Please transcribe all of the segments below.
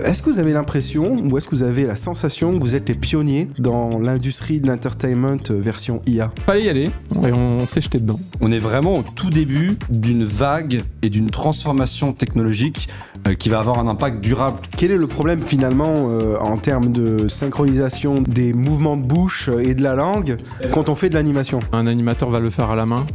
Est-ce que vous avez l'impression, ou est-ce que vous avez la sensation que vous êtes les pionniers dans l'industrie de l'entertainment version IA? Fallait y aller, et on s'est jeté dedans. On est vraiment au tout début d'une vague et d'une transformation technologique qui va avoir un impact durable. Quel est le problème finalement en termes de synchronisation des mouvements de bouche et de la langue quand on fait de l'animation? Un animateur va le faire à la main,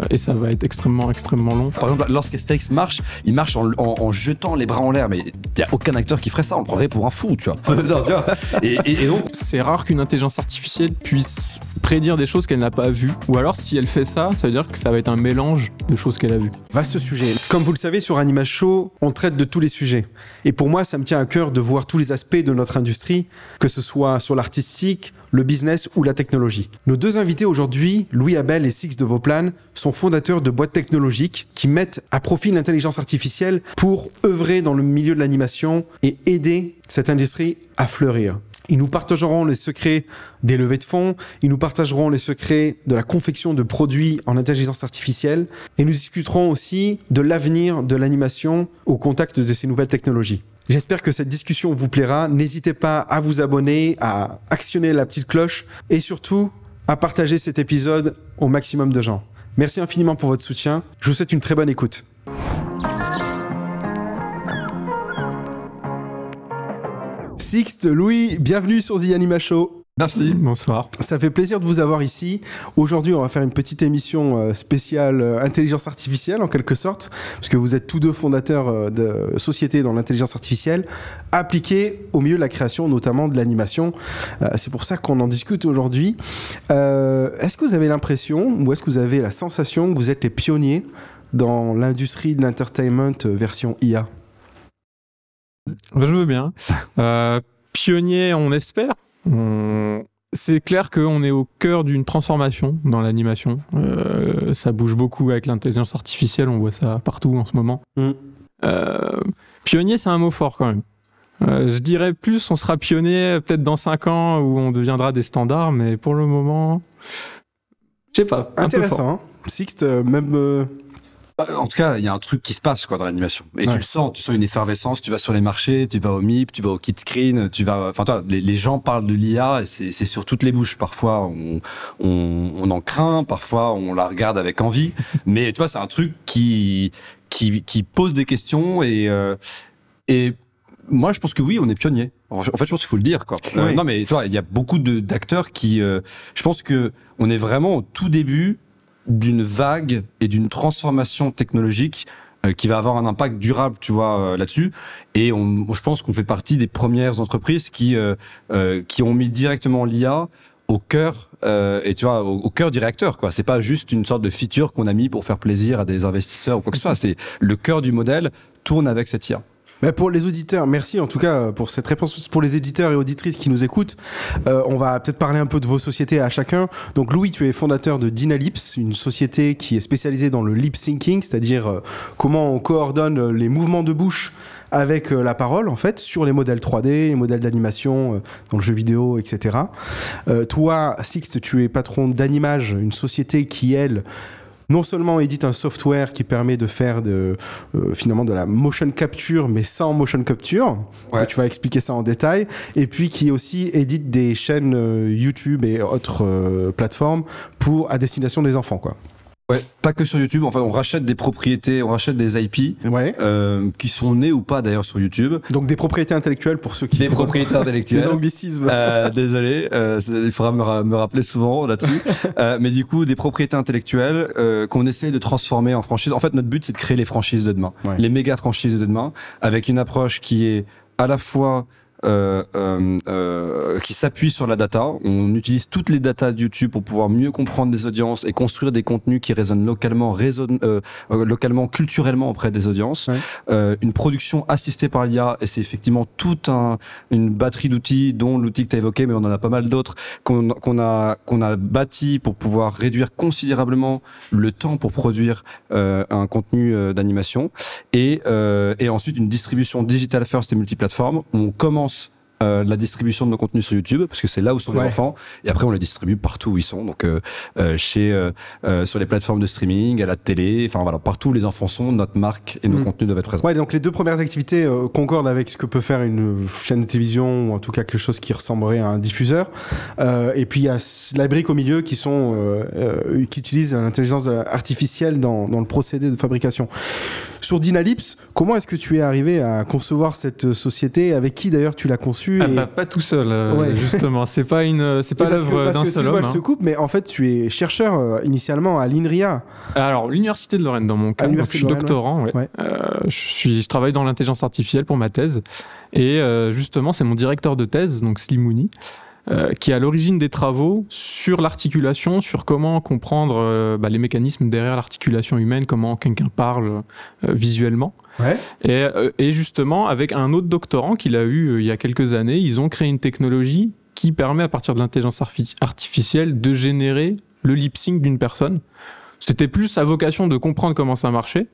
et ça va être extrêmement long. Par exemple, lorsqu'Astérix marche, il marche en jetant les bras en l'air, mais il n'y a aucun acteur qui ferait ça, on le prendrait pour un fou, tu vois. Non, tu vois. Et donc... C'est rare qu'une intelligence artificielle puisse prédire des choses qu'elle n'a pas vues, ou alors si elle fait ça, ça veut dire que ça va être un mélange de choses qu'elle a vues. Vaste sujet. Comme vous le savez, sur Anima Show, on traite de tous les sujets. Et pour moi, ça me tient à cœur de voir tous les aspects de notre industrie, que ce soit sur l'artistique, le business ou la technologie. Nos deux invités aujourd'hui, Louis Abel et Six de Vauplan, sont fondateurs de boîtes technologiques qui mettent à profit l'intelligence artificielle pour œuvrer dans le milieu de l'animation et aider cette industrie à fleurir. Ils nous partageront les secrets des levées de fonds, ils nous partageront les secrets de la confection de produits en intelligence artificielle et nous discuterons aussi de l'avenir de l'animation au contact de ces nouvelles technologies. J'espère que cette discussion vous plaira. N'hésitez pas à vous abonner, à actionner la petite cloche et surtout à partager cet épisode au maximum de gens. Merci infiniment pour votre soutien. Je vous souhaite une très bonne écoute. Sixte, Louis, bienvenue sur The Anima Show. Merci. Bonsoir. Ça fait plaisir de vous avoir ici. Aujourd'hui, on va faire une petite émission spéciale intelligence artificielle en quelque sorte, parce que vous êtes tous deux fondateurs de sociétés dans l'intelligence artificielle appliquée au milieu de la création, notamment de l'animation. C'est pour ça qu'on en discute aujourd'hui. Est-ce que vous avez l'impression, ou est-ce que vous avez la sensation que vous êtes les pionniers dans l'industrie de l'entertainment version IA? Je veux bien. Pionnier, on espère. C'est clair qu'on est au cœur d'une transformation dans l'animation. Ça bouge beaucoup avec l'intelligence artificielle, on voit ça partout en ce moment. Pionnier, c'est un mot fort quand même. Je dirais plus, on sera pionnier peut-être dans 5 ans où on deviendra des standards, mais pour le moment, je sais pas. Intéressant, hein. Sixte, même... En tout cas, il y a un truc qui se passe quoi dans l'animation. Et tu le sens, tu sens une effervescence. Tu vas sur les marchés, tu vas au MIP, tu vas au Kidscreen, tu vas. Enfin, toi, les gens parlent de l'IA et c'est sur toutes les bouches. Parfois, on en craint, parfois on la regarde avec envie. Mais tu vois, c'est un truc qui pose des questions et moi, je pense que oui, on est pionnier. En fait, je pense qu'il faut le dire quoi. Oui. Non, mais toi, il y a beaucoup d'acteurs qui. Je pense que on est vraiment au tout début d'une vague et d'une transformation technologique qui va avoir un impact durable, tu vois, là-dessus. Et je pense qu'on fait partie des premières entreprises qui ont mis directement l'IA au cœur, et tu vois, au cœur du réacteur, quoi. C'est pas juste une sorte de feature qu'on a mis pour faire plaisir à des investisseurs ou quoi que ce soit. C'est le cœur du modèle tourne avec cette IA. Mais pour les auditeurs, merci en tout cas pour cette réponse. Pour les éditeurs et auditrices qui nous écoutent, on va peut-être parler un peu de vos sociétés à chacun. Donc Louis, tu es fondateur de Dynalips, une société qui est spécialisée dans le lip syncing, c'est-à-dire comment on coordonne les mouvements de bouche avec la parole, en fait, sur les modèles 3D, les modèles d'animation dans le jeu vidéo, etc. Toi, Sixte, tu es patron d'Animage, une société qui, elle, non seulement édite un software qui permet de faire finalement de la motion capture, mais sans motion capture. Ouais. Tu vas expliquer ça en détail. Et puis qui aussi édite des chaînes YouTube et autres plateformes à destination des enfants, quoi. Ouais, pas que sur YouTube. Enfin, on rachète des propriétés, on rachète des IP qui sont nées ou pas d'ailleurs sur YouTube. Donc des propriétés intellectuelles pour ceux qui... Des propriétés intellectuelles. Des anglicismes. Désolé, il faudra me rappeler souvent là-dessus. Mais du coup, des propriétés intellectuelles qu'on essaie de transformer en franchise. En fait, notre but, c'est de créer les franchises de demain, les méga franchises de demain, avec une approche qui est à la fois qui s'appuie sur la data. On utilise toutes les datas de YouTube pour pouvoir mieux comprendre des audiences et construire des contenus qui résonnent localement, culturellement auprès des audiences. Une production assistée par l'IA, et c'est effectivement toute une batterie d'outils, dont l'outil que tu as évoqué, mais on en a pas mal d'autres, qu'on a bâti pour pouvoir réduire considérablement le temps pour produire un contenu d'animation. Et ensuite, une distribution digital first et multiplateforme. On commence la distribution de nos contenus sur YouTube, parce que c'est là où sont les enfants, et après on les distribue partout où ils sont, donc sur les plateformes de streaming, à la télé, enfin voilà, partout où les enfants sont, notre marque et nos contenus doivent être présents. Ouais, donc les deux premières activités concordent avec ce que peut faire une chaîne de télévision, ou en tout cas quelque chose qui ressemblerait à un diffuseur. Et puis il y a la brique au milieu qui utilisent l'intelligence artificielle dans le procédé de fabrication. Sur Dynalips, comment est-ce que tu es arrivé à concevoir cette société? Avec qui d'ailleurs tu l'as conçue? Pas tout seul, justement. C'est pas l'œuvre d'un seul homme. Je te coupe, mais en fait tu es chercheur initialement à l'INRIA. Alors l'Université de Lorraine dans mon cas, donc, je suis doctorant. Je travaille dans l'intelligence artificielle pour ma thèse. Et justement, c'est mon directeur de thèse, donc Slim Mouni, qui est à l'origine des travaux sur l'articulation, sur comment comprendre les mécanismes derrière l'articulation humaine, comment quelqu'un parle visuellement. Ouais. Et justement, avec un autre doctorant qu'il a eu il y a quelques années, ils ont créé une technologie qui permet, à partir de l'intelligence artificielle, de générer le lip sync d'une personne. C'était plus à vocation de comprendre comment ça marchait.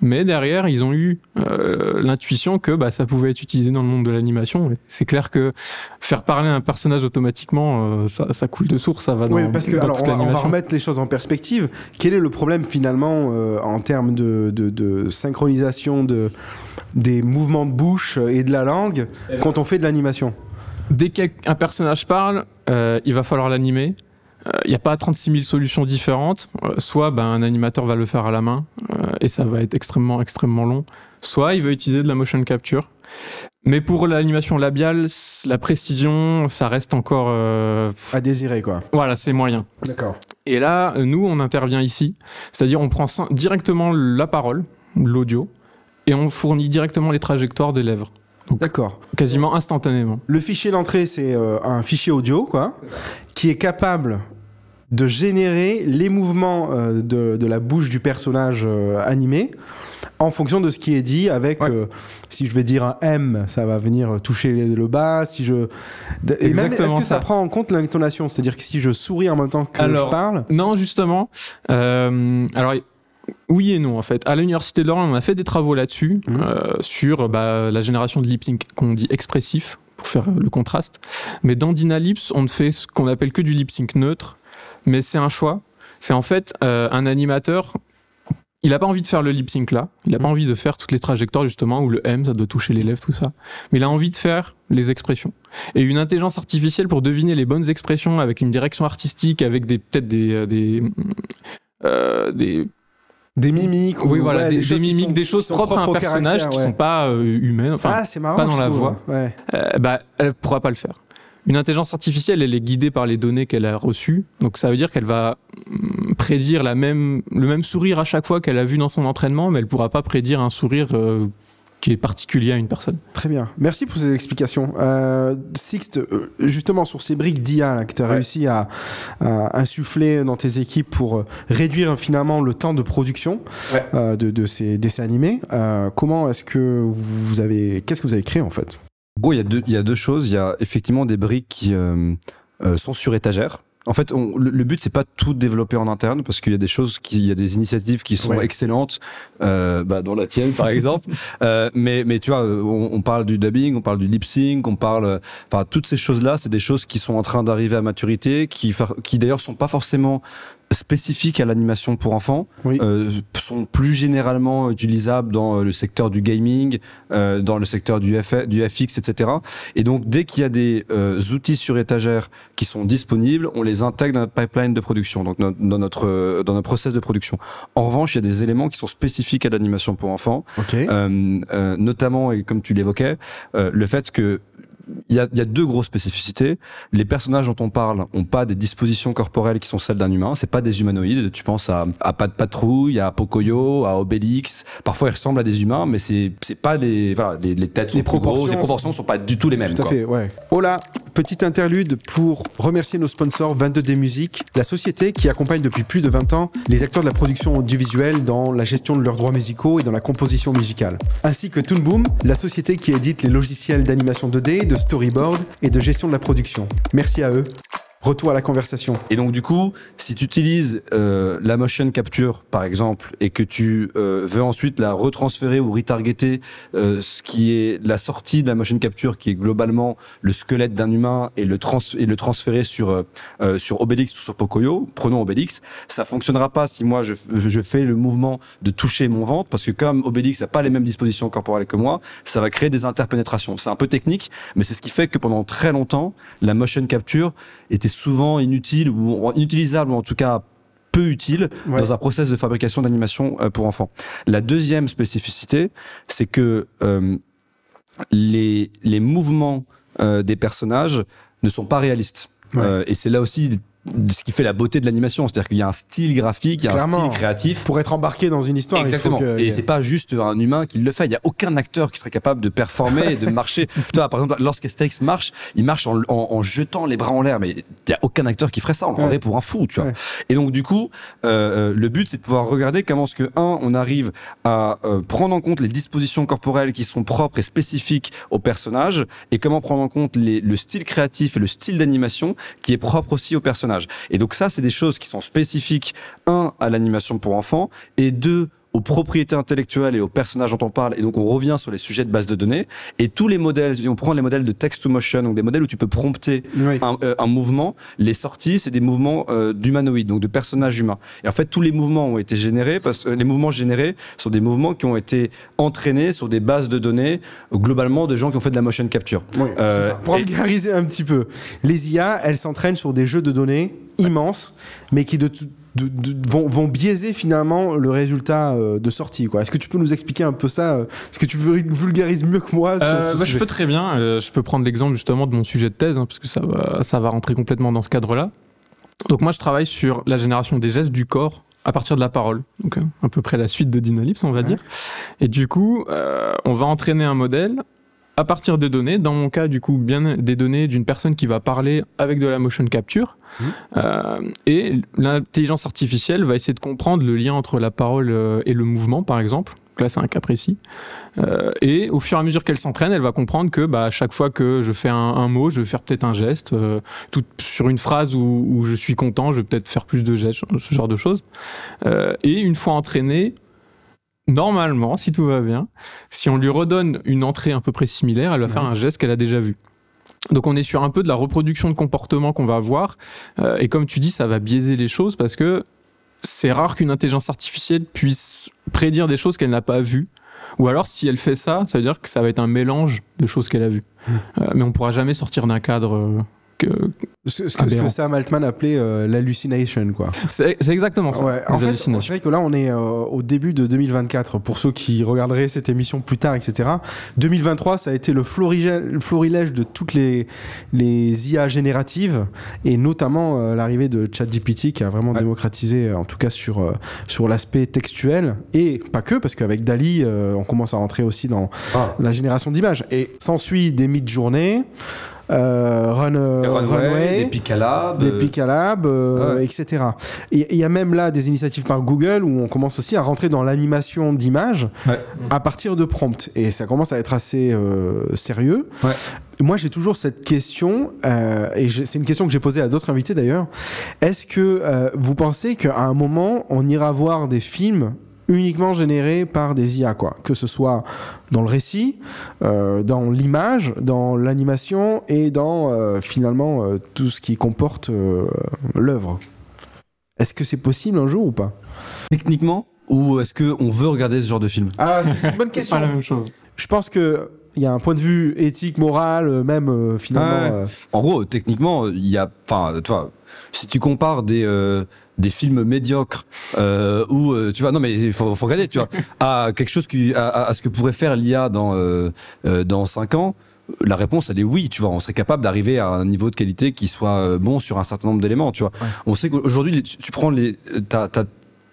Mais derrière, ils ont eu l'intuition que ça pouvait être utilisé dans le monde de l'animation. C'est clair que faire parler un personnage automatiquement, ça coule de source, ça va dans, parce que, dans toute l'animation. On va remettre les choses en perspective. Quel est le problème finalement en termes de synchronisation des mouvements de bouche et de la langue quand on fait de l'animation? Dès qu'un personnage parle, il va falloir l'animer. Il n'y a pas 36 000 solutions différentes. Soit un animateur va le faire à la main et ça va être extrêmement, extrêmement long. Soit il va utiliser de la motion capture. Mais pour l'animation labiale, la précision, ça reste encore... à désirer, quoi. Voilà, c'est moyen. D'accord. Et là, nous, on intervient ici. C'est-à-dire, on prend directement la parole, l'audio, et on fournit directement les trajectoires des lèvres. D'accord. Quasiment instantanément. Le fichier d'entrée, c'est un fichier audio, quoi, qui est capable de générer les mouvements de la bouche du personnage animé en fonction de ce qui est dit avec, si je vais dire un M, ça va venir toucher le bas, si je... Et même, est-ce que ça prend en compte l'intonation? C'est-à-dire que si je souris en même temps que je parle? Non, justement. Alors... Oui et non, en fait. À l'Université de Lorraine, on a fait des travaux là-dessus, sur la génération de lip sync qu'on dit expressif, pour faire le contraste. Mais dans Dynalips, on ne fait ce qu'on appelle que du lip sync neutre, mais c'est un choix. C'est en fait un animateur, il n'a pas envie de faire le lip sync là, il n'a pas envie de faire toutes les trajectoires justement, où le M, ça doit toucher les lèvres, tout ça. Mais il a envie de faire les expressions. Et une intelligence artificielle pour deviner les bonnes expressions avec une direction artistique, avec peut-être des mimiques, oui, voilà, des mimiques, des choses propres à un personnage qui ne sont pas humaines, enfin, c'est marrant, pas dans la voix. Ouais. Elle ne pourra pas le faire. Une intelligence artificielle, elle est guidée par les données qu'elle a reçues, donc ça veut dire qu'elle va prédire le même sourire à chaque fois qu'elle a vu dans son entraînement, mais elle ne pourra pas prédire un sourire qui est particulier à une personne. Très bien. Merci pour ces explications. Sixte, justement sur ces briques d'IA que tu as réussi à insuffler dans tes équipes pour réduire finalement le temps de production de ces dessins animés, qu'est-ce que vous avez créé en fait? Bon, il y a deux choses. Il y a effectivement des briques qui sont sur étagère. En fait, le but, c'est pas tout développer en interne, parce qu'il y a il y a des initiatives qui sont excellentes, dont la tienne, par exemple. Mais tu vois, on parle du dubbing, on parle du lip sync, toutes ces choses-là, c'est des choses qui sont en train d'arriver à maturité, qui d'ailleurs sont pas forcément spécifiques à l'animation pour enfants, sont plus généralement utilisables dans le secteur du gaming, dans le secteur du FX, etc. Et donc, dès qu'il y a des outils sur étagère qui sont disponibles, on les intègre dans notre pipeline de production, donc dans notre process de production. En revanche, il y a des éléments qui sont spécifiques à l'animation pour enfants, notamment, et comme tu l'évoquais, le fait que il y a deux grosses spécificités. Les personnages dont on parle n'ont pas des dispositions corporelles qui sont celles d'un humain. C'est pas des humanoïdes. Tu penses à Pat Patrouille, à Pocoyo, à Obélix. Parfois, ils ressemblent à des humains, mais c'est pas les têtes sont plus grosses, les proportions sont pas du tout les mêmes. Tout à fait, ouais. Hola, petite interlude pour remercier nos sponsors 22D Music, la société qui accompagne depuis plus de 20 ans les acteurs de la production audiovisuelle dans la gestion de leurs droits musicaux et dans la composition musicale. Ainsi que Toon Boom, la société qui édite les logiciels d'animation 2D, de storyboard et de gestion de la production. Merci à eux. Retour à la conversation. Et donc, du coup, si tu utilises la motion capture, par exemple, et que tu veux ensuite la retransférer ou retargeter ce qui est la sortie de la motion capture, qui est globalement le squelette d'un humain, et le transférer sur Obélix ou sur Pocoyo, prenons Obélix, ça fonctionnera pas si moi je fais le mouvement de toucher mon ventre, parce que comme Obélix n'a pas les mêmes dispositions corporelles que moi, ça va créer des interpénétrations. C'est un peu technique, mais c'est ce qui fait que pendant très longtemps, la motion capture était souvent inutile ou inutilisable, ou en tout cas peu utile dans un process de fabrication d'animation pour enfants. La deuxième spécificité, c'est que les mouvements des personnages ne sont pas réalistes. Et c'est là aussi ce qui fait la beauté de l'animation, c'est-à-dire qu'il y a un style graphique, il y a un style créatif. Pour être embarqué dans une histoire, exactement. Il faut que... Et c'est pas juste un humain qui le fait. Il y a aucun acteur qui serait capable de performer et de marcher. Toi, par exemple, lorsqu'Astérix marche, il marche en jetant les bras en l'air, mais il y a aucun acteur qui ferait ça. On le prendrait pour un fou, tu vois. Et donc, du coup, le but, c'est de pouvoir regarder comment est-ce que, on arrive à prendre en compte les dispositions corporelles qui sont propres et spécifiques au personnage, et comment prendre en compte le style créatif et le style d'animation qui est propre aussi au personnage. Et donc ça, c'est des choses qui sont spécifiques, à l'animation pour enfants, et aux propriétés intellectuelles et aux personnages dont on parle. Et donc, on revient sur les sujets de base de données. Et tous les modèles, si on prend les modèles de text-to-motion, donc des modèles où tu peux prompter un mouvement, les sorties, c'est des mouvements d'humanoïdes, donc de personnages humains. Et en fait, tous les mouvements ont été générés, parce que les mouvements générés sont des mouvements qui ont été entraînés sur des bases de données, globalement, de gens qui ont fait de la motion capture. C'est ça. Pour vulgariser un petit peu, les IA, elles s'entraînent sur des jeux de données immenses, mais qui vont biaiser finalement le résultat de sortie, quoi. Est-ce que tu peux nous expliquer un peu ça? Est-ce que tu vulgarises mieux que moi sur ce sujet? Je peux très bien. Je peux prendre l'exemple justement de mon sujet de thèse, parce que ça va rentrer complètement dans ce cadre-là. Donc moi, je travaille sur la génération des gestes du corps à partir de la parole. Donc à peu près la suite de Dynalips, on va dire. Et du coup, on va entraîner un modèle à partir des données, dans mon cas, du coup, bien des données d'une personne qui va parler avec de la motion capture. Et l'intelligence artificielle va essayer de comprendre le lien entre la parole et le mouvement, par exemple. Donc là, c'est un cas précis. Et au fur et à mesure qu'elle s'entraîne, elle va comprendre que à chaque fois que je fais un mot, je vais faire peut-être un geste. Sur une phrase où je suis content, je vais peut-être faire plus de gestes, ce genre de choses. Et une fois entraînée, normalement, si tout va bien, si on lui redonne une entrée à peu près similaire, elle va faire un geste qu'elle a déjà vu. Donc on est sur un peu de la reproduction de comportement qu'on va avoir. Et comme tu dis, ça va biaiser les choses parce que c'est rare qu'une intelligence artificielle puisse prédire des choses qu'elle n'a pas vues. Ou alors, si elle fait ça, ça veut dire que ça va être un mélange de choses qu'elle a vues. Mais on ne pourra jamais sortir d'un cadre... Ce que Sam Altman appelait l'hallucination, quoi. C'est exactement ça. En fait, c'est vrai que là, on est au début de 2024. Pour ceux qui regarderaient cette émission plus tard, etc. 2023, ça a été le florilège de toutes les IA génératives, et notamment l'arrivée de ChatGPT qui a vraiment démocratisé, en tout cas sur l'aspect textuel, et pas que, parce qu'avec DALL-E, on commence à rentrer aussi dans la génération d'images. Et s'ensuit des mid-journées, Runway, des Picalab, etc. Il y a même là des initiatives par Google où on commence aussi à rentrer dans l'animation d'images à partir de prompts, et ça commence à être assez sérieux. Moi, j'ai toujours cette question, et c'est une question que j'ai posée à d'autres invités d'ailleurs. Est-ce que vous pensez qu'à un moment, on ira voir des films uniquement générés par des IA, quoi, que ce soit dans le récit, dans l'image, dans l'animation et dans finalement tout ce qui comporte l'œuvre? Est-ce que c'est possible un jour ou pas? Techniquement, ou est-ce qu'on veut regarder ce genre de film? C'est une bonne question. C'est pas la même chose. Je pense que il y a un point de vue éthique, moral, même finalement. En gros, techniquement, il y a, tu vois, si tu compares des films médiocres où tu vois, non mais il faut regarder, tu vois, à quelque chose à ce que pourrait faire l'IA dans 5 ans. La réponse, elle est oui, tu vois. On serait capable d'arriver à un niveau de qualité qui soit bon sur un certain nombre d'éléments, tu vois. On sait qu'aujourd'hui, tu prends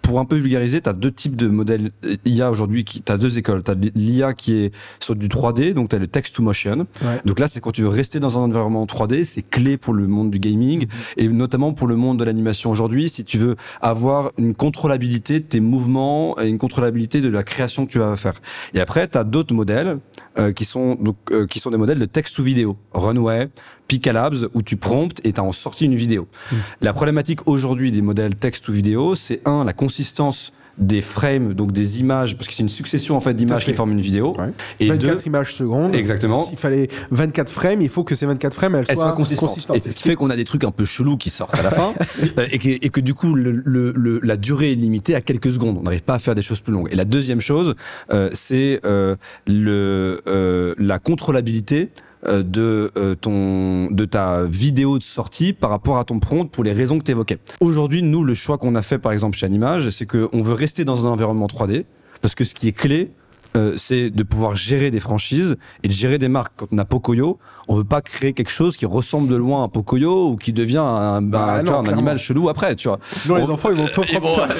pour un peu vulgariser, tu as 2 types de modèles IA aujourd'hui, tu as 2 écoles. Tu as l'IA qui est sur du 3D, donc tu as le text-to-motion. Donc là, c'est quand tu veux rester dans un environnement 3D, c'est clé pour le monde du gaming et notamment pour le monde de l'animation aujourd'hui, si tu veux avoir une contrôlabilité de tes mouvements et une contrôlabilité de la création que tu vas faire. Et après, tu as d'autres modèles qui sont des modèles de texte ou vidéo. Runway, Picalabs où tu promptes et tu as en sorti une vidéo. La problématique aujourd'hui des modèles texte ou vidéo, c'est la consistance des frames, donc des images, parce que c'est une succession en fait d'images qui forment une vidéo. Ouais. Et 24 images secondes. Exactement. S'il fallait 24 frames, il faut que ces 24 frames elles soient consistantes. Et c'est ce qui fait qu'on a des trucs un peu chelous qui sortent à la fin et que du coup la durée est limitée à quelques secondes. On n'arrive pas à faire des choses plus longues. Et la deuxième chose, c'est la contrôlabilité de ta vidéo de sortie par rapport à ton prompt pour les raisons que tu évoquais. Aujourd'hui, nous, le choix qu'on a fait par exemple chez Animage, c'est qu'on veut rester dans un environnement 3D parce que ce qui est clé, c'est de pouvoir gérer des franchises et de gérer des marques. Quand on a Pocoyo, on veut pas créer quelque chose qui ressemble de loin à Pocoyo ou qui devient un animal chelou après, tu vois. Sinon les enfants ils vont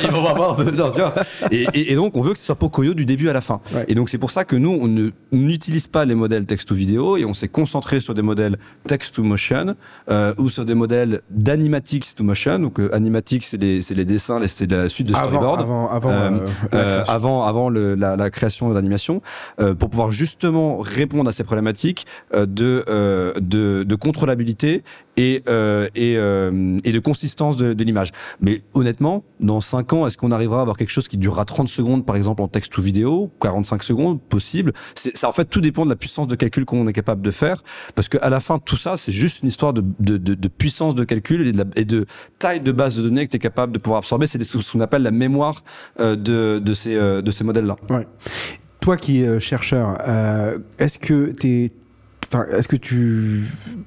ils vont avoir un peu non, tu vois. Et donc on veut que ce soit Pocoyo du début à la fin. Ouais. Et donc c'est pour ça que nous on n'utilise pas les modèles text ou vidéo et on s'est concentré sur des modèles text to motion ou sur des modèles d'animatics to motion. Donc animatics c'est les dessins, c'est la suite de storyboard avant la création d'animation pour pouvoir justement répondre à ces problématiques de contrôlabilité et de consistance de l'image. Mais honnêtement, dans 5 ans, est-ce qu'on arrivera à avoir quelque chose qui durera 30 secondes, par exemple, en texte ou vidéo, 45 secondes, possible? Ça, en fait, tout dépend de la puissance de calcul qu'on est capable de faire, parce qu'à la fin, tout ça, c'est juste une histoire de puissance de calcul et de taille de base de données que tu es capable de pouvoir absorber. C'est ce qu'on appelle la mémoire de ces modèles-là. Ouais. Toi qui es chercheur, est-ce que tu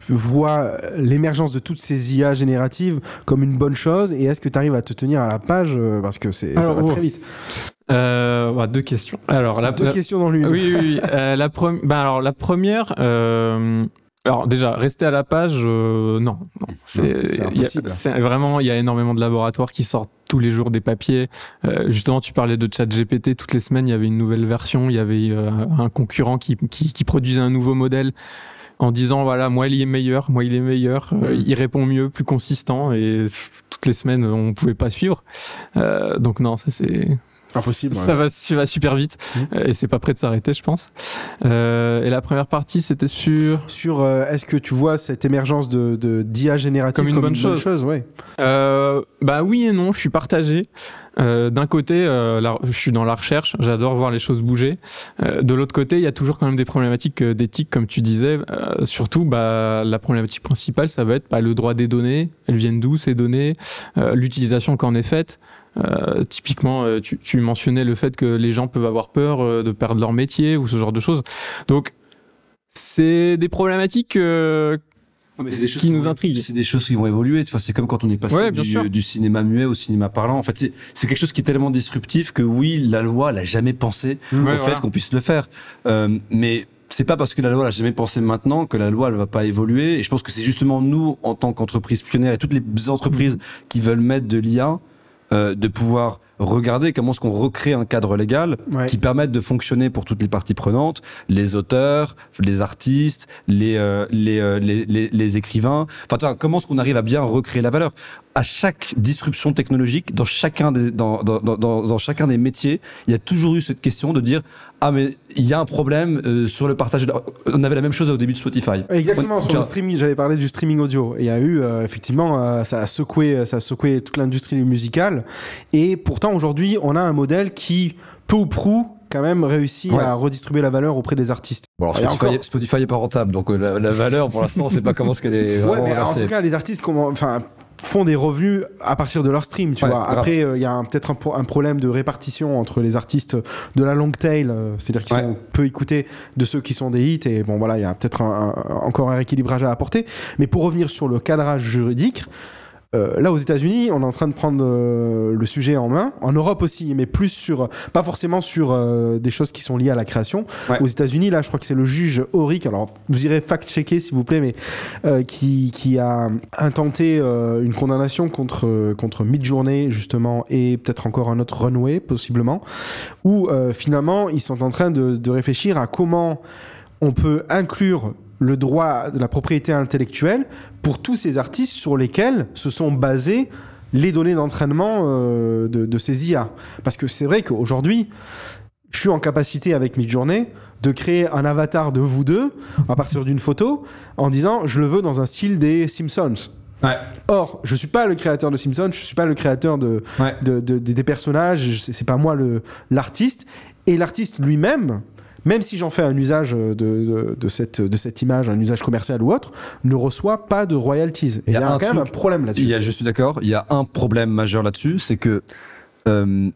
vois l'émergence de toutes ces IA génératives comme une bonne chose et est-ce que tu arrives à te tenir à la page parce que ça va très vite? Deux questions. Alors, deux questions dans l'une. Oui. La première... Alors déjà, rester à la page, non. C'est impossible. Il y a énormément de laboratoires qui sortent tous les jours des papiers. Justement, tu parlais de ChatGPT. Toutes les semaines, il y avait une nouvelle version. Il y avait un concurrent qui produisait un nouveau modèle en disant, voilà, moi, il est meilleur. Il répond mieux, plus consistant. Et toutes les semaines, on ne pouvait pas suivre. Donc non, ça c'est... Impossible. Ça va super vite et c'est pas prêt de s'arrêter, je pense. Et la première partie, c'était sur est-ce que tu vois cette émergence d'IA générative comme une bonne chose, ouais. Oui et non, je suis partagé. D'un côté, je suis dans la recherche, j'adore voir les choses bouger. De l'autre côté, il y a toujours quand même des problématiques d'éthique, comme tu disais. Surtout, la problématique principale, ça va être le droit des données. Elles viennent d'où ces données, l'utilisation qu'en est faite. Typiquement, tu mentionnais le fait que les gens peuvent avoir peur de perdre leur métier ou ce genre de choses. Donc, c'est des problématiques qui nous intriguent. C'est des choses qui vont évoluer. Enfin, c'est comme quand on est passé du cinéma muet au cinéma parlant. En fait, c'est quelque chose qui est tellement disruptif que oui, la loi l'a jamais pensé au fait qu'on puisse le faire. Mais c'est pas parce que la loi l'a jamais pensé maintenant que la loi elle va pas évoluer. Et je pense que c'est justement nous, en tant qu'entreprise pionnière et toutes les entreprises qui veulent mettre de l'IA, de pouvoir regarder comment est-ce qu'on recrée un cadre légal qui permette de fonctionner pour toutes les parties prenantes, les auteurs, les artistes, les écrivains. Enfin, comment est-ce qu'on arrive à bien recréer la valeur? À chaque disruption technologique, dans chacun des métiers, il y a toujours eu cette question de dire mais il y a un problème sur le partage. On avait la même chose au début de Spotify. Exactement, sur le streaming, j'avais parlé du streaming audio. Il y a eu effectivement, ça a secoué toute l'industrie musicale. Et pourtant, aujourd'hui, on a un modèle qui, peu ou prou, quand même réussit à redistribuer la valeur auprès des artistes. Bon, alors Spotify est pas rentable, donc la valeur, pour l'instant, on sait pas comment est-ce qu'elle est. Mais en tout cas, les artistes, font des revenus à partir de leur stream, tu vois. Après, il y a peut-être un problème de répartition entre les artistes de la long tail, c'est-à-dire qui sont peu écoutés, de ceux qui sont des hits, et bon voilà, il y a peut-être encore un rééquilibrage à apporter. Mais pour revenir sur le cadrage juridique, là aux États-Unis, on est en train de prendre le sujet en main. En Europe aussi, mais pas forcément sur des choses qui sont liées à la création. Aux États-Unis, là, je crois que c'est le juge Oric. Alors, vous irez fact-checker s'il vous plaît, mais qui a intenté une condamnation contre Midjourney justement et peut-être encore un autre Runway possiblement, où finalement ils sont en train de réfléchir à comment on peut inclure le droit de la propriété intellectuelle pour tous ces artistes sur lesquels se sont basées les données d'entraînement de ces IA. Parce que c'est vrai qu'aujourd'hui, je suis en capacité avec Midjourney de créer un avatar de vous deux à partir d'une photo en disant je le veux dans un style des Simpsons. Ouais. Or, je suis pas le créateur de Simpsons, je suis pas le créateur des personnages, c'est pas moi l'artiste. Et l'artiste lui-même, même si j'en fais un usage de cette image, un usage commercial ou autre, ne reçoit pas de royalties. Et il y a quand même un problème là-dessus. Je suis d'accord, il y a un problème majeur là-dessus, c'est que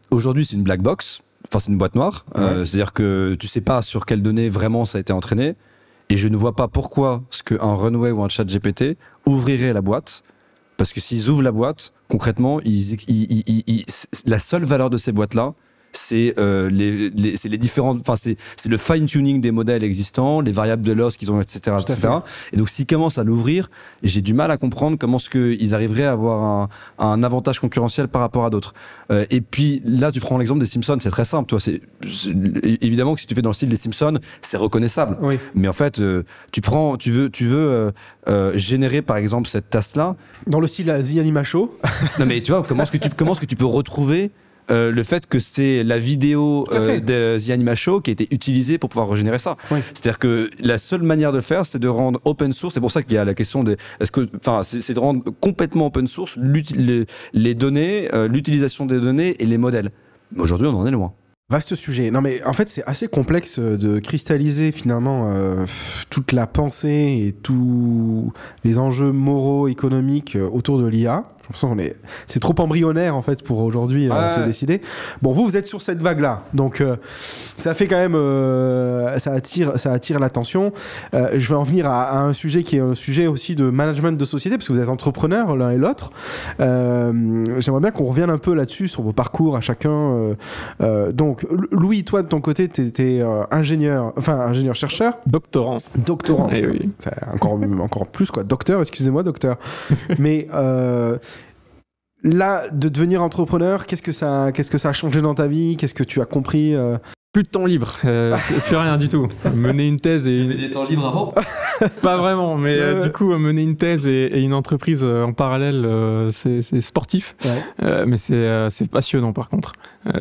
aujourd'hui c'est une black box, enfin c'est une boîte noire, c'est-à-dire que tu sais pas sur quelles données vraiment ça a été entraîné, et je ne vois pas pourquoi ce qu'un Runway ou un ChatGPT ouvrirait la boîte, parce que s'ils ouvrent la boîte, concrètement, la seule valeur de ces boîtes-là, c'est les différentes, enfin c'est le fine tuning des modèles existants, les variables de loss qu'ils ont, etc. Et donc s'ils commencent à l'ouvrir, j'ai du mal à comprendre comment est-ce qu'ils arriveraient à avoir un avantage concurrentiel par rapport à d'autres. Et puis là, tu prends l'exemple des Simpsons, c'est très simple. Toi, évidemment que si tu fais dans le style des Simpsons, c'est reconnaissable. Oui. Mais en fait, tu veux générer par exemple cette tasse-là dans le style The Anima Show. Non mais tu vois, comment est-ce que tu peux retrouver le fait que c'est la vidéo de The Anima Show qui a été utilisée pour pouvoir régénérer ça. Oui. C'est-à-dire que la seule manière de le faire, c'est de rendre open source. C'est pour ça qu'il y a la question de, c'est de rendre complètement open source les données, l'utilisation des données et les modèles. Mais aujourd'hui, on en est loin. Vaste sujet. Non mais en fait c'est assez complexe de cristalliser finalement toute la pensée et tous les enjeux moraux, économiques autour de l'IA. C'est trop embryonnaire en fait pour aujourd'hui se décider. Bon, vous êtes sur cette vague-là, donc ça fait quand même, ça attire l'attention. Je vais en venir à un sujet qui est un sujet aussi de management de société, parce que vous êtes entrepreneurs l'un et l'autre. J'aimerais bien qu'on revienne un peu là-dessus sur vos parcours à chacun. Donc, Louis, toi de ton côté, t'étais ingénieur-chercheur. Doctorant. Eh oui. C'est encore plus quoi. Docteur, excusez-moi, docteur. Mais là, de devenir entrepreneur, qu'est-ce que ça a changé dans ta vie? Qu'est-ce que tu as compris? Plus de temps libre, plus rien du tout. Mener une thèse et... des temps libres avant? Pas vraiment, mais du coup, mener une thèse et une entreprise en parallèle, c'est sportif. Ouais. Mais c'est passionnant par contre.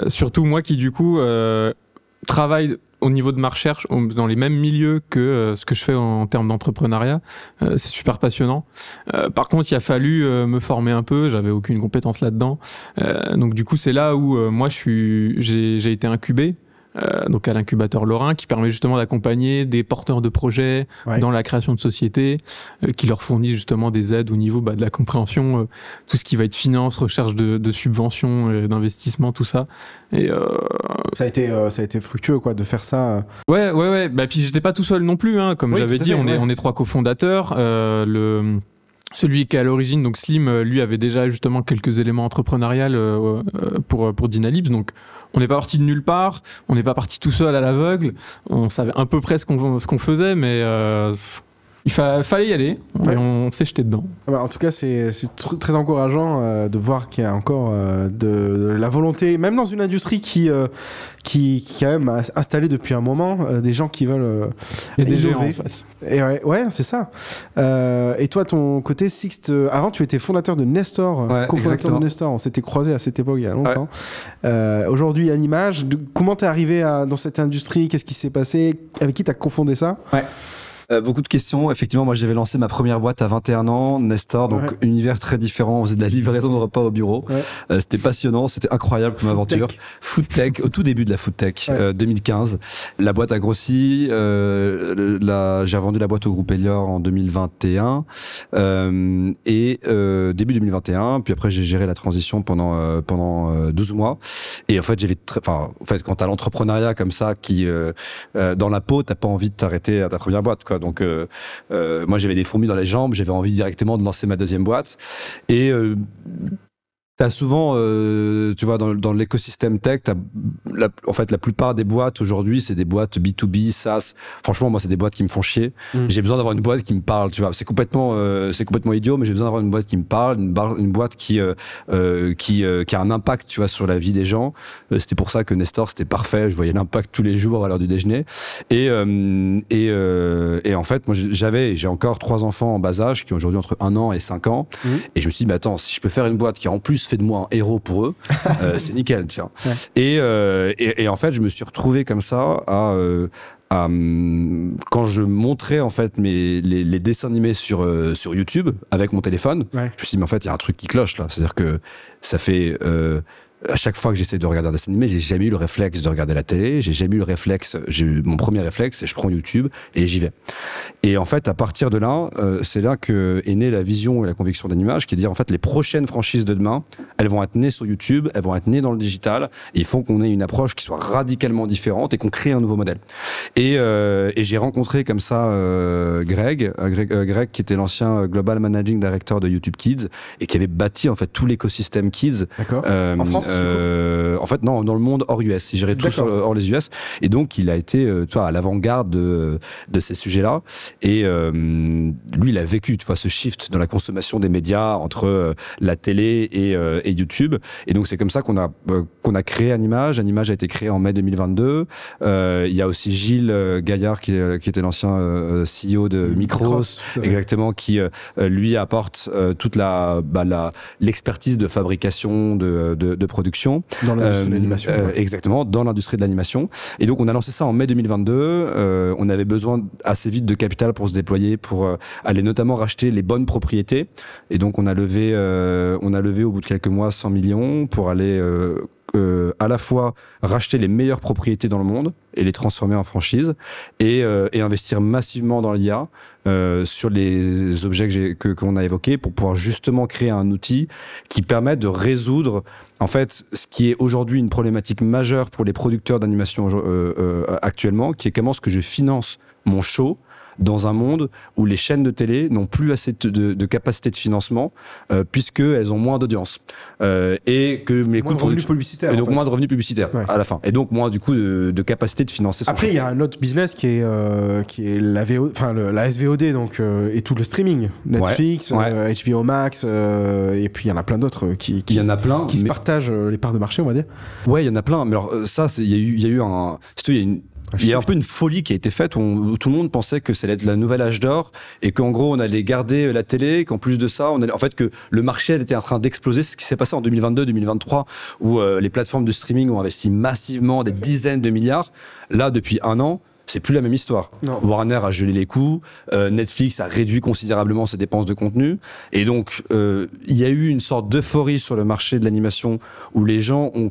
Surtout moi qui du coup travaille au niveau de ma recherche dans les mêmes milieux que ce que je fais en termes d'entrepreneuriat. C'est super passionnant. Par contre, il a fallu me former un peu, j'avais aucune compétence là-dedans. Donc du coup, c'est là où moi j'ai été incubé. Donc à l'incubateur Lorrain, qui permet justement d'accompagner des porteurs de projets dans la création de sociétés, qui leur fournit justement des aides au niveau de la compréhension, tout ce qui va être finance, recherche de subventions, d'investissement, tout ça. Et ça a été fructueux quoi de faire ça. Ouais. Bah puis j'étais pas tout seul non plus, hein. Comme j'avais dit, on est 3 cofondateurs. Celui qui est à l'origine, donc Slim, lui avait déjà justement quelques éléments entrepreneuriaux pour Dynalibs. Donc on n'est pas parti de nulle part, on n'est pas parti tout seul à l'aveugle. On savait à peu près ce qu'on faisait, mais il fallait y aller et on s'est jeté dedans. En tout cas, c'est très encourageant de voir qu'il y a encore de la volonté, même dans une industrie qui quand même a installé depuis un moment des gens qui veulent innover. Des géants en face. Et ouais, c'est ça. Et toi, ton côté, Sixte, avant tu étais fondateur de Nestor, cofondateur de Nestor. On s'était croisés à cette époque il y a longtemps. Aujourd'hui, Animage. Comment t'es arrivé dans cette industrie? Qu'est-ce qui s'est passé? Avec qui t'as cofondé ça? Beaucoup de questions. Effectivement, moi j'avais lancé ma première boîte à 21 ans, Nestor, donc univers très différent. On faisait de la livraison de repas au bureau. C'était passionnant, c'était incroyable comme aventure. Foodtech, au tout début de la Foodtech, 2015. La boîte a grossi. J'ai revendu la boîte au groupe Elior en 2021 début 2021. Puis après j'ai géré la transition pendant 12 mois. Et en fait quand t'as l'entrepreneuriat comme ça qui dans la peau, t'as pas envie de t'arrêter à ta première boîte quoi. Donc moi j'avais des fourmis dans les jambes, j'avais envie directement de lancer ma deuxième boîte et t'as souvent, tu vois, dans l'écosystème tech, en fait, la plupart des boîtes aujourd'hui, c'est des boîtes B2B, SaaS. Franchement, moi, c'est des boîtes qui me font chier. J'ai besoin d'avoir une boîte qui me parle, tu vois. C'est complètement idiot, mais j'ai besoin d'avoir une boîte qui me parle, une boîte qui a un impact, tu vois, sur la vie des gens. C'était pour ça que Nestor, c'était parfait. Je voyais l'impact tous les jours à l'heure du déjeuner. Et en fait, moi, j'ai encore 3 enfants en bas âge qui ont aujourd'hui entre 1 an et 5 ans. Et je me suis dit, attends, si je peux faire une boîte qui en plus fait de moi un héros pour eux, c'est nickel, tu vois. Et en fait, je me suis retrouvé comme ça quand je montrais en fait les dessins animés sur YouTube avec mon téléphone, je me suis dit mais en fait il y a un truc qui cloche là, c'est-à-dire que ça fait à chaque fois que j'essaie de regarder un dessin animé, j'ai jamais eu le réflexe de regarder la télé, j'ai jamais eu le réflexe, mon premier réflexe, c'est je prends YouTube et j'y vais. Et en fait, à partir de là, c'est là que est née la vision et la conviction d'Animage, qui est de dire en fait les prochaines franchises de demain, elles vont être nées sur YouTube, elles vont être nées dans le digital, et il faut qu'on ait une approche qui soit radicalement différente et qu'on crée un nouveau modèle. Et j'ai rencontré comme ça Greg qui était l'ancien Global Managing Director de YouTube Kids et qui avait bâti en fait tout l'écosystème Kids. D'accord. En France en fait, non, dans le monde hors US. Il gérait tout hors les US. Et donc, il a été tu vois, à l'avant-garde de ces sujets-là. Et lui, il a vécu tu vois, ce shift dans la consommation des médias entre la télé et YouTube. Et donc, c'est comme ça qu'on a créé Animage. Animage a été créé en mai 2022. Il y a aussi Gilles Gaillard, qui était l'ancien CEO de Micros, exactement, qui, lui, apporte toute l'expertise de fabrication de production. Dans l'industrie de l'animation. Exactement, dans l'industrie de l'animation. Et donc, on a lancé ça en mai 2022. On avait besoin assez vite de capital pour se déployer, pour aller notamment racheter les bonnes propriétés. Et donc, on a levé au bout de quelques mois 100 millions pour aller à la fois racheter les meilleures propriétés dans le monde et les transformer en franchise et investir massivement dans l'IA sur les objets qu'on a évoqués pour pouvoir justement créer un outil qui permette de résoudre en fait ce qui est aujourd'hui une problématique majeure pour les producteurs d'animation actuellement, qui est comment est-ce que je finance mon show dans un monde où les chaînes de télé n'ont plus assez de capacité de financement puisqu'elles ont moins d'audience et que mes coûts de revenus publicitaires. Et donc moins de revenus publicitaires à la fin. Et donc moins du coup de capacité de financer son Après, il y a un autre business qui est la SVOD donc, et tout le streaming. Netflix, HBO Max et puis il y en a plein d'autres qui se partagent les parts de marché, on va dire. Ouais, il y en a plein. Mais alors ça, il y a eu il y a un peu une folie qui a été faite où tout le monde pensait que ça allait être la nouvelle âge d'or et qu'en gros on allait garder la télé, qu'en plus de ça en fait que le marché était en train d'exploser. C'est ce qui s'est passé en 2022-2023 où les plateformes de streaming ont investi massivement des dizaines de milliards. Là, depuis un an, c'est plus la même histoire. Non. Warner a gelé les coûts, Netflix a réduit considérablement ses dépenses de contenu, et donc il y a eu une sorte d'euphorie sur le marché de l'animation où les gens où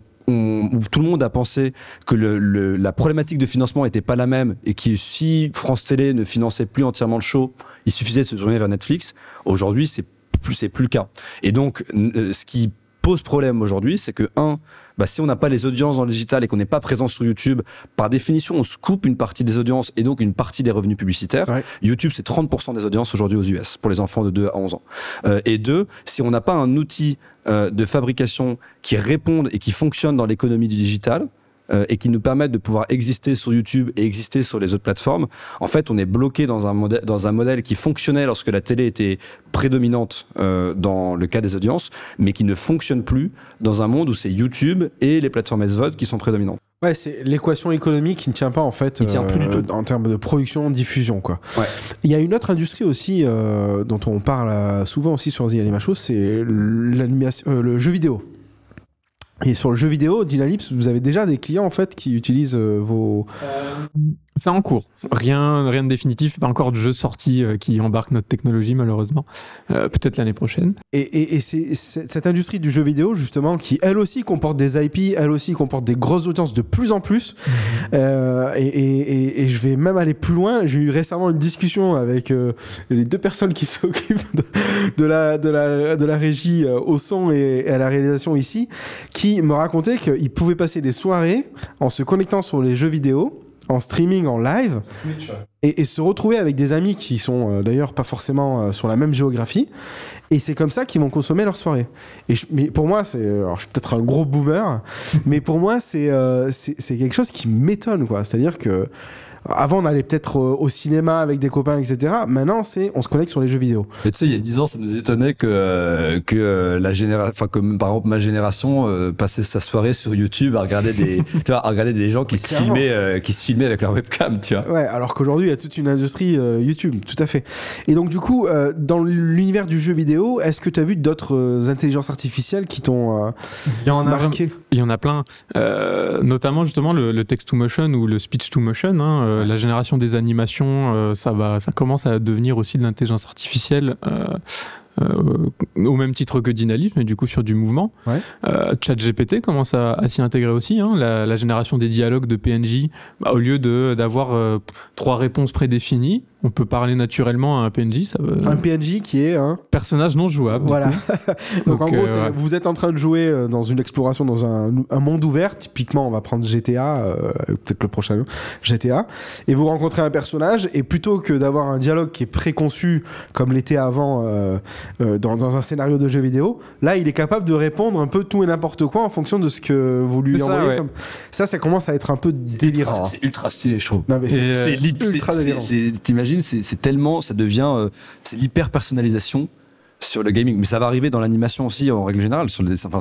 tout le monde a pensé que la problématique de financement n'était pas la même et que si France Télé ne finançait plus entièrement le show, il suffisait de se tourner vers Netflix. Aujourd'hui, c'est plus le cas. Et donc, ce qui pose problème aujourd'hui, c'est que si on n'a pas les audiences dans le digital et qu'on n'est pas présent sur YouTube, par définition, on se coupe une partie des audiences et donc une partie des revenus publicitaires. Ouais. YouTube, c'est 30% des audiences aujourd'hui aux US pour les enfants de 2 à 11 ans. Et deux, si on n'a pas un outil de fabrication qui réponde et qui fonctionne dans l'économie du digital, et qui nous permettent de pouvoir exister sur YouTube et exister sur les autres plateformes, en fait, on est bloqué dans un modèle qui fonctionnait lorsque la télé était prédominante dans le cas des audiences, mais qui ne fonctionne plus dans un monde où c'est YouTube et les plateformes SVOD qui sont prédominantes. Ouais, c'est l'équation économique qui ne tient pas en fait tient plus du tout. En termes de production, diffusion quoi. Ouais. Il y a une autre industrie aussi dont on parle souvent aussi sur The Anima Show, c'est le jeu vidéo. Et sur le jeu vidéo, Dynalips, vous avez déjà des clients en fait qui utilisent vos... C'est en cours. Rien de définitif, pas encore de jeu sorti qui embarque notre technologie malheureusement. Peut-être l'année prochaine. Et c'est cette industrie du jeu vidéo justement qui elle aussi comporte des IP, elle aussi comporte des grosses audiences de plus en plus. Et je vais même aller plus loin. J'ai eu récemment une discussion avec les 2 personnes qui s'occupent de la régie au son et à la réalisation ici, qui me racontaient qu'ils pouvaient passer des soirées en se connectant sur les jeux vidéo, en streaming, en live, et se retrouver avec des amis qui sont d'ailleurs pas forcément sur la même géographie, et c'est comme ça qu'ils vont consommer leur soirée. Mais pour moi, alors je suis peut-être un gros boomer, mais pour moi c'est quelque chose qui m'étonne quoi. C'est-à-dire que Avant, on allait peut-être au cinéma avec des copains, etc. Maintenant, on se connecte sur les jeux vidéo. Mais tu sais, il y a 10 ans, ça nous étonnait que la génération, enfin, comme par exemple ma génération, passait sa soirée sur YouTube à regarder des gens qui se filmaient avec leur webcam, tu vois. Ouais, alors qu'aujourd'hui, il y a toute une industrie YouTube, tout à fait. Et donc, du coup, dans l'univers du jeu vidéo, est-ce que tu as vu d'autres intelligences artificielles qui t'ont marqué? Il y en a plein. Notamment, justement, le text-to-motion ou le speech-to-motion. Hein, la génération des animations, ça commence à devenir aussi de l'intelligence artificielle. Au même titre que Dynalift, mais du coup sur du mouvement. Ouais. ChatGPT commence à s'y intégrer aussi. Hein, la génération des dialogues de PNJ, au lieu d'avoir 3 réponses prédéfinies, on peut parler naturellement à un PNJ. Un PNJ qui est un personnage non jouable. Voilà. Donc en gros, ouais. vous êtes en train de jouer dans une exploration dans un monde ouvert. Typiquement, on va prendre GTA, peut-être le prochain GTA, et vous rencontrez un personnage, et plutôt que d'avoir un dialogue qui est préconçu comme l'était avant dans un scénario de jeu vidéo, là, il est capable de répondre un peu tout et n'importe quoi en fonction de ce que vous lui envoyez. Ouais. Ça commence à être un peu délirant. C'est ultra stylé, je trouve. Non, mais c'est ultra délirant. T'imagines, c'est tellement, ça devient, c'est l'hyper personnalisation sur le gaming, mais ça va arriver dans l'animation aussi en règle générale. Sur le dessin. Enfin,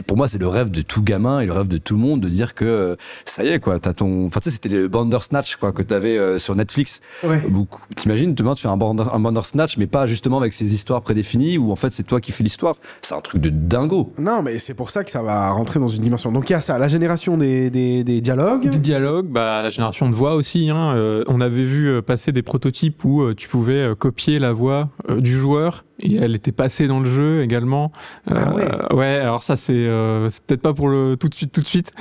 pour moi, c'est le rêve de tout gamin et le rêve de tout le monde de dire que ça y est, quoi. T'as enfin, tu sais, c'était le Bandersnatch, quoi, que t'avais sur Netflix. Ouais. T'imagines, demain, tu fais un Bandersnatch, mais pas justement avec ces histoires prédéfinies où en fait c'est toi qui fais l'histoire. C'est un truc de dingo. Non, mais c'est pour ça que ça va rentrer dans une dimension. Donc il y a ça, la génération des dialogues. Des dialogues, la génération de voix aussi. Hein. On avait vu passer des prototypes où tu pouvais copier la voix du joueur. Et elle était passée dans le jeu également. Ouais, alors ça, c'est peut-être pas pour tout de suite.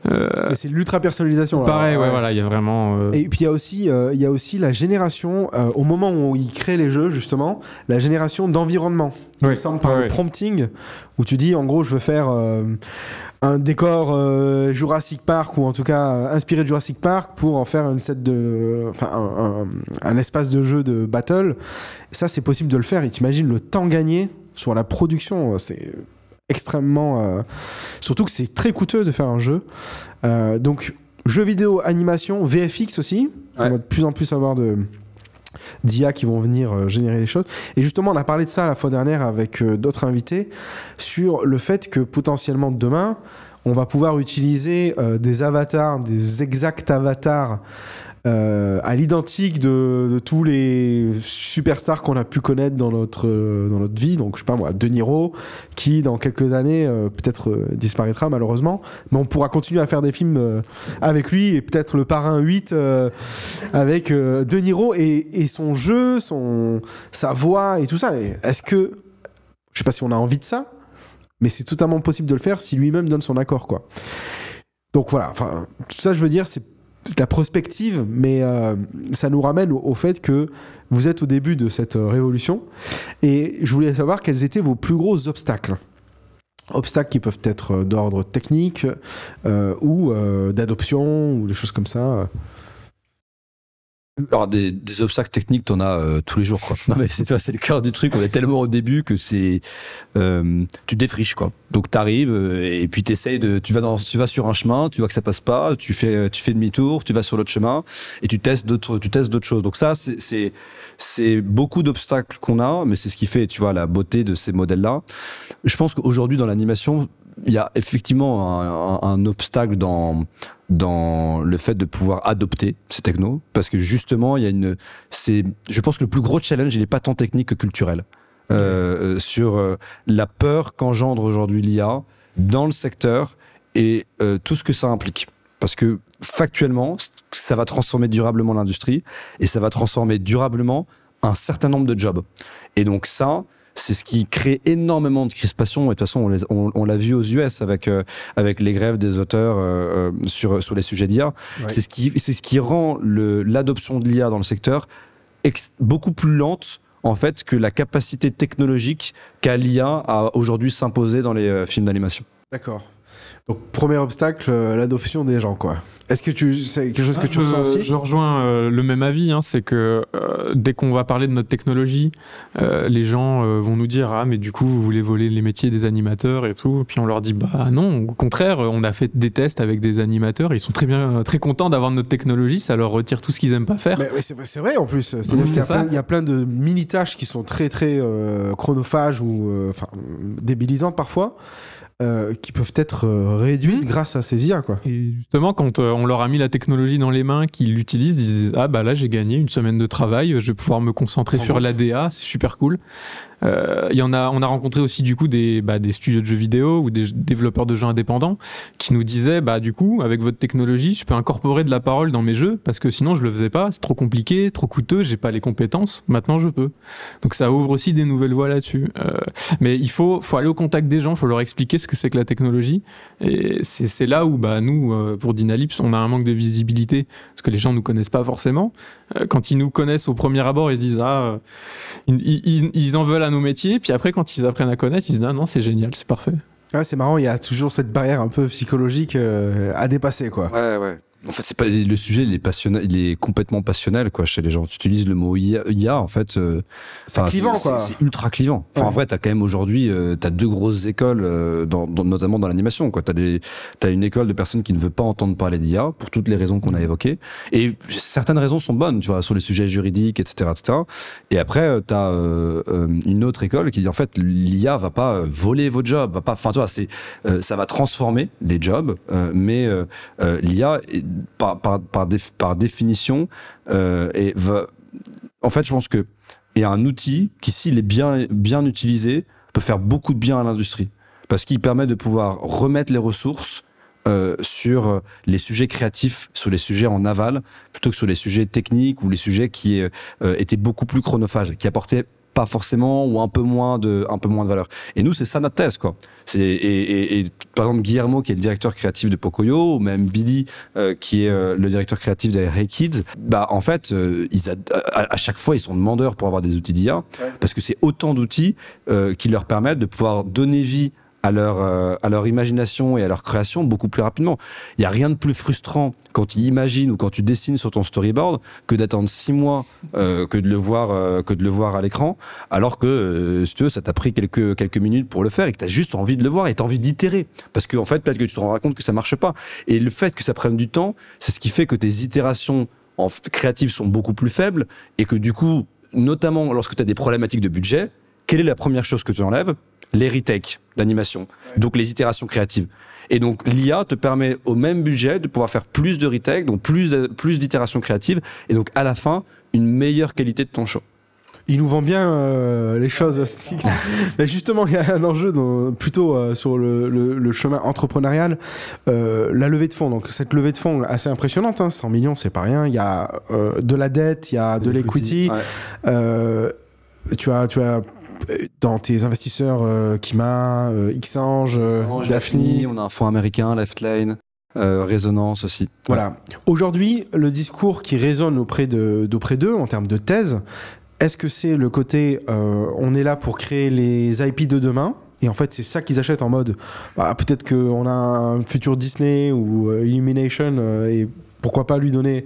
Mais c'est l'ultra personnalisation. Pareil, ouais, voilà, il y a vraiment. Et puis il y a aussi la génération, au moment où ils créent les jeux, justement, la génération d'environnement. Il me semble par le prompting, où tu dis, en gros, je veux faire un décor Jurassic Park, ou en tout cas inspiré de Jurassic Park, pour en faire un espace de jeu de battle. Ça, c'est possible de le faire. Et t'imagines le temps gagné sur la production, c'est extrêmement... surtout que c'est très coûteux de faire un jeu. Donc, jeux vidéo, animation, VFX aussi. Ouais. On va de plus en plus avoir d'IA qui vont venir générer les choses. Et justement, on a parlé de ça la fois dernière avec d'autres invités, sur le fait que potentiellement demain, on va pouvoir utiliser des avatars, des exacts avatars à l'identique de tous les superstars qu'on a pu connaître dans notre vie. Donc, je sais pas moi, De Niro, qui dans quelques années peut-être disparaîtra malheureusement, mais on pourra continuer à faire des films avec lui, et peut-être Le Parrain 8 avec De Niro et son jeu, sa voix et tout ça. Est-ce que, je sais pas si on a envie de ça, mais c'est totalement possible de le faire si lui-même donne son accord, quoi. Donc voilà, enfin, tout ça, je veux dire, c'est la prospective, mais ça nous ramène au fait que vous êtes au début de cette révolution, et je voulais savoir quels étaient vos plus gros obstacles. Obstacles qui peuvent être d'ordre technique ou d'adoption ou des choses comme ça. Alors des obstacles techniques, t'en as tous les jours, quoi. Non mais c'est le cœur du truc. On est tellement au début que tu défriches, quoi. Donc t'arrives et puis tu vas sur un chemin, tu vois que ça passe pas, tu fais demi-tour, tu vas sur l'autre chemin et tu testes d'autres choses. Donc ça c'est beaucoup d'obstacles qu'on a, mais c'est ce qui fait, tu vois, la beauté de ces modèles-là. Je pense qu'aujourd'hui dans l'animation, il y a effectivement un obstacle dans le fait de pouvoir adopter ces technos, parce que justement je pense que le plus gros challenge, il n'est pas tant technique que culturel, sur la peur qu'engendre aujourd'hui l'IA dans le secteur et tout ce que ça implique, parce que factuellement ça va transformer durablement l'industrie et ça va transformer durablement un certain nombre de jobs, et donc ça, c'est ce qui crée énormément de crispation. Et de toute façon, on l'a vu aux US avec les grèves des auteurs sur les sujets d'IA. Ouais. C'est ce qui rend l'adoption de l'IA dans le secteur beaucoup plus lente, en fait, que la capacité technologique qu'a l'IA à aujourd'hui s'imposer dans les films d'animation. D'accord. Donc, premier obstacle, l'adoption des gens, quoi. Est-ce que c'est quelque chose que tu ressens aussi? Je rejoins le même avis, hein, c'est que dès qu'on va parler de notre technologie, les gens vont nous dire « Ah, mais du coup, vous voulez voler les métiers des animateurs et tout ». Puis on leur dit « Bah non, au contraire, on a fait des tests avec des animateurs, ils sont très contents d'avoir notre technologie, ça leur retire tout ce qu'ils aiment pas faire. » Mais c'est vrai en plus. Il y a plein de mini-tâches qui sont très chronophages ou débilisantes parfois. Qui peuvent être réduites grâce à ces IA, quoi. Et justement, quand on leur a mis la technologie dans les mains, qu'ils l'utilisent, ils disent « Ah bah là, j'ai gagné une semaine de travail, je vais pouvoir me concentrer sur l'ADA, c'est super cool. » on a rencontré aussi du coup des studios de jeux vidéo ou des développeurs de jeux indépendants qui nous disaient du coup avec votre technologie je peux incorporer de la parole dans mes jeux parce que sinon je le faisais pas, c'est trop compliqué, trop coûteux, j'ai pas les compétences, maintenant je peux. Donc ça ouvre aussi des nouvelles voies là-dessus. Mais il faut aller au contact des gens, il faut leur expliquer ce que c'est que la technologie et c'est là où nous pour Dynalips on a un manque de visibilité parce que les gens nous connaissent pas forcément. Quand ils nous connaissent au premier abord ils disent ils en veulent à nos métiers, puis après quand ils apprennent à connaître ils disent non c'est génial, c'est parfait. Ouais, c'est marrant, il y a toujours cette barrière un peu psychologique à dépasser, quoi. Ouais. En fait, c'est pas le sujet, il est complètement passionnel, quoi, chez les gens. Tu utilises le mot IA, en fait, c'est clivant, quoi. C'est ultra clivant. Enfin, en vrai, t'as quand même aujourd'hui, t'as deux grosses écoles, notamment dans l'animation, quoi. T'as une école de personnes qui ne veut pas entendre parler d'IA pour toutes les raisons qu'on a évoquées. Et certaines raisons sont bonnes, tu vois, sur les sujets juridiques, etc., etc. Et après, t'as une autre école qui dit en fait, l'IA va pas voler vos jobs, va pas. Enfin, tu vois, ça va transformer les jobs, mais l'IA par définition en fait je pense que il y a un outil qui s'il est bien utilisé peut faire beaucoup de bien à l'industrie parce qu'il permet de pouvoir remettre les ressources sur les sujets créatifs, sur les sujets en aval plutôt que sur les sujets techniques ou les sujets qui étaient beaucoup plus chronophages, qui apportaient pas forcément ou un peu moins de valeur. Et nous, c'est ça notre thèse, quoi. Et par exemple, Guillermo, qui est le directeur créatif de Pocoyo, ou même Billy, qui est le directeur créatif des Hey Kids, en fait, à chaque fois, ils sont demandeurs pour avoir des outils d'IA, parce que c'est autant d'outils qui leur permettent de pouvoir donner vie à leur imagination et à leur création beaucoup plus rapidement. Il n'y a rien de plus frustrant quand tu imagines ou quand tu dessines sur ton storyboard que d'attendre 6 mois que de le voir à l'écran, alors que si tu veux, ça t'a pris quelques minutes pour le faire et que tu as juste envie de le voir et tu as envie d'itérer. Parce qu'en fait, peut-être que tu te rends compte que ça ne marche pas. Et le fait que ça prenne du temps, c'est ce qui fait que tes itérations créatives sont beaucoup plus faibles et que du coup, notamment lorsque tu as des problématiques de budget, quelle est la première chose que tu enlèves ? Les retakes d'animation, donc les itérations créatives. Et donc l'IA te permet au même budget de pouvoir faire plus de retakes, donc plus d'itérations créatives, et donc à la fin, une meilleure qualité de ton show. Il nous vend bien les choses. Mais justement, il y a un enjeu plutôt sur le chemin entrepreneurial, la levée de fonds. Donc cette levée de fonds assez impressionnante, 100 millions, c'est pas rien. Il y a de la dette, il y a de l'equity. Ouais. Tu as dans tes investisseurs Kima, Xange, Daphne. On a un fonds américain, Leftlane, Résonance aussi. Voilà. Aujourd'hui, le discours qui résonne auprès d'eux en termes de thèse, est-ce que c'est le côté on est là pour créer les IP de demain? Et en fait, c'est ça qu'ils achètent en mode peut-être qu'on a un futur Disney ou Illumination et pourquoi pas lui donner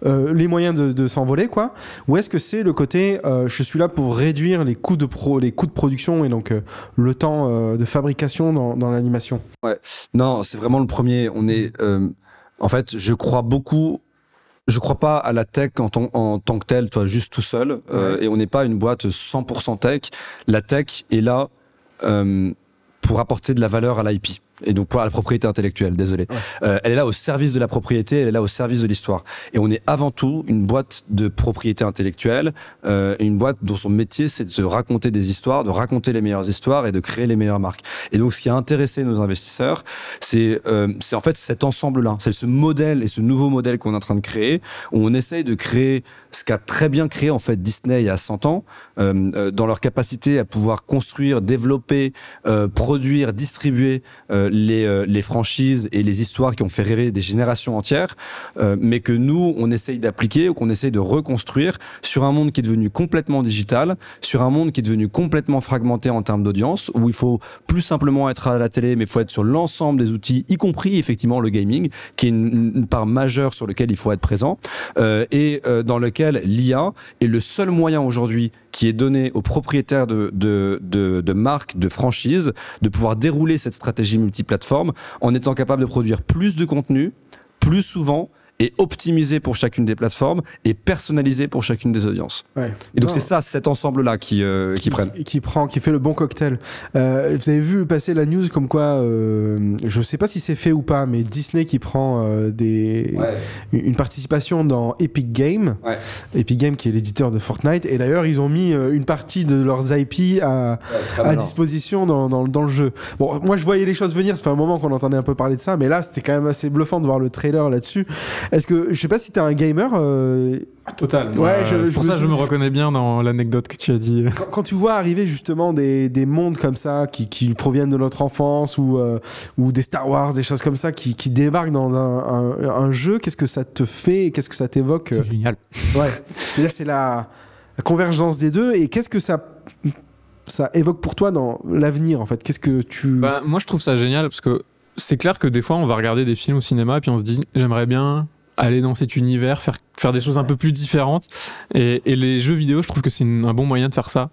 les moyens de s'envoler, quoi. Ou est-ce que c'est le côté je suis là pour réduire les coûts de production et donc le temps de fabrication dans l'animation? Ouais, non, c'est vraiment le premier. On est en fait, je crois pas à la tech en tant que telle, toi, juste tout seul. Et on n'est pas une boîte 100% tech. La tech est là pour apporter de la valeur à l'IP. Et donc pour la propriété intellectuelle, désolé. Ouais. Elle est là au service de la propriété, elle est là au service de l'histoire. Et on est avant tout une boîte de propriété intellectuelle, une boîte dont son métier c'est de se raconter des histoires, de raconter les meilleures histoires et de créer les meilleures marques. Et donc ce qui a intéressé nos investisseurs, c'est en fait cet ensemble-là, c'est ce modèle et ce nouveau modèle qu'on est en train de créer, où on essaye de créer ce qu'a très bien créé en fait Disney il y a 100 ans, dans leur capacité à pouvoir construire, développer, produire, distribuer les franchises et les histoires qui ont fait rêver des générations entières, mais que nous, on essaye d'appliquer ou qu'on essaye de reconstruire sur un monde qui est devenu complètement digital, sur un monde qui est devenu complètement fragmenté en termes d'audience, où il faut plus simplement être à la télé, mais il faut être sur l'ensemble des outils, y compris effectivement le gaming, qui est une part majeure sur lequel il faut être présent, et dans lequel l'IA est le seul moyen aujourd'hui qui est donné aux propriétaires de marques, de franchises, de pouvoir dérouler cette stratégie multiplateforme en étant capable de produire plus de contenu, plus souvent, et optimisé pour chacune des plateformes et personnalisé pour chacune des audiences. Ouais. Et donc c'est ça, cet ensemble-là qui prennent. Qui fait le bon cocktail. Vous avez vu passer la news comme quoi, je sais pas si c'est fait ou pas, mais Disney qui prend une participation dans Epic Games. Ouais. Epic Games qui est l'éditeur de Fortnite. Et d'ailleurs, ils ont mis une partie de leurs IP à disposition dans le jeu. Bon, moi je voyais les choses venir, ça fait un moment qu'on entendait un peu parler de ça, mais là c'était quand même assez bluffant de voir le trailer là-dessus. Est-ce que, je sais pas si t'es un gamer Total. Ouais, pour ça, je me reconnais bien dans l'anecdote que tu as dit. Quand tu vois arriver justement des mondes comme ça qui proviennent de notre enfance ou des Star Wars, des choses comme ça qui débarquent dans un jeu, qu'est-ce que ça te fait et qu'est-ce que ça t'évoque? C'est génial. Ouais. C'est-à-dire c'est la convergence des deux, et qu'est-ce que ça évoque pour toi dans l'avenir en fait? Qu'est-ce que tu... Moi je trouve ça génial parce que c'est clair que des fois on va regarder des films au cinéma et puis on se dit j'aimerais bien aller dans cet univers, faire des choses un peu plus différentes, et les jeux vidéo je trouve que c'est un bon moyen de faire ça,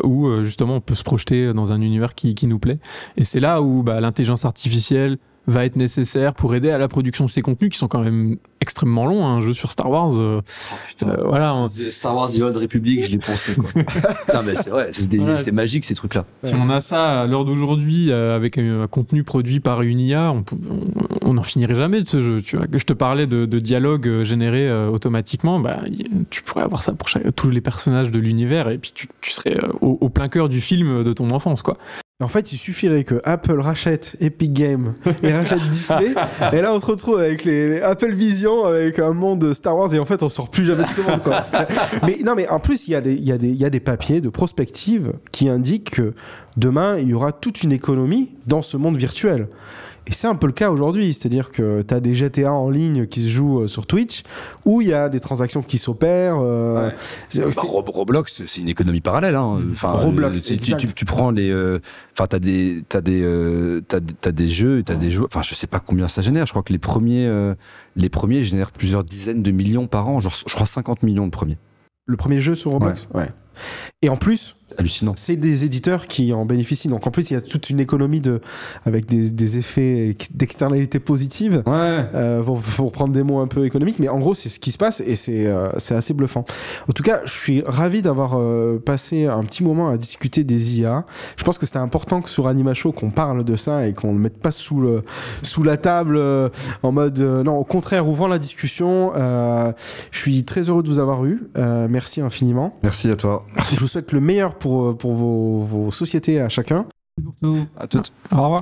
où justement on peut se projeter dans un univers qui nous plaît, et c'est là où l'intelligence artificielle va être nécessaire pour aider à la production de ces contenus qui sont quand même extrêmement longs. Un jeu sur Star Wars, voilà. Star Wars The Old Republic, je l'ai pensé quoi. Non mais c'est vrai, c'est magique ces trucs-là. Si on a ça à l'heure d'aujourd'hui avec un contenu produit par une IA, on n'en finirait jamais de ce jeu. Tu vois, que je te parlais de dialogue généré automatiquement, tu pourrais avoir ça pour tous les personnages de l'univers, et puis tu serais au plein cœur du film de ton enfance, quoi. En fait, il suffirait que Apple rachète Epic Games et rachète Disney, et là on se retrouve avec les Apple Vision, avec un monde Star Wars, et en fait on sort plus jamais de ce monde, quoi. Mais en plus il y a des papiers de prospective qui indiquent que demain il y aura toute une économie dans ce monde virtuel. Et c'est un peu le cas aujourd'hui, c'est-à-dire que tu as des GTA en ligne qui se jouent sur Twitch, où il y a des transactions qui s'opèrent. Roblox, c'est une économie parallèle. Hein. Enfin, Roblox, tu prends les... Enfin, t'as des jeux, et t'as des jeux... Enfin, je sais pas combien ça génère. Je crois que les premiers génèrent plusieurs dizaines de millions par an. Genre, je crois 50 millions le premier. Le premier jeu sur Roblox? Ouais. Et en plus... Hallucinant. C'est des éditeurs qui en bénéficient. Donc en plus, il y a toute une économie avec des effets d'externalité positive, pour prendre des mots un peu économiques. Mais en gros, c'est ce qui se passe, et c'est assez bluffant. En tout cas, je suis ravi d'avoir passé un petit moment à discuter des IA. Je pense que c'était important que sur Anima Show, qu'on parle de ça et qu'on ne le mette pas sous la table en mode... non, au contraire, ouvrant la discussion. Je suis très heureux de vous avoir eu. Merci infiniment. Merci à toi. Je vous souhaite le meilleur pour vos sociétés à chacun. À toutes. Au revoir.